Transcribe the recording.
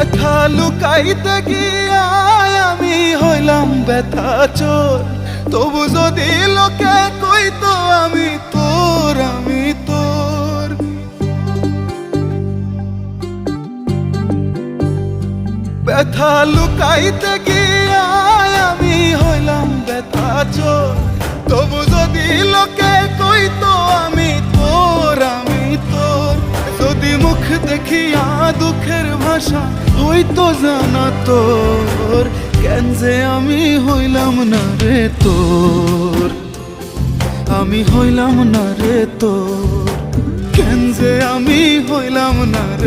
ব্যথা লুকাইতে গিয়া আমি হইলাম ব্যথা চোর। তবু যদি লোকে কইতো আমি তোর, আমি তোর। ব্যথা লুকাইতে গিয়া আমি হইলাম ব্যথা চোর। তবু যদি লোকে কইতো আমি তোর, আমি তোর। যদি মুখ দেখিয়া দুঃখের ভাষা হইতো জানা তোর, কেন যে আমি হইলাম না রে তোর, আমি হইলাম না রে তোর, কেন যে আমি হইলাম না রে।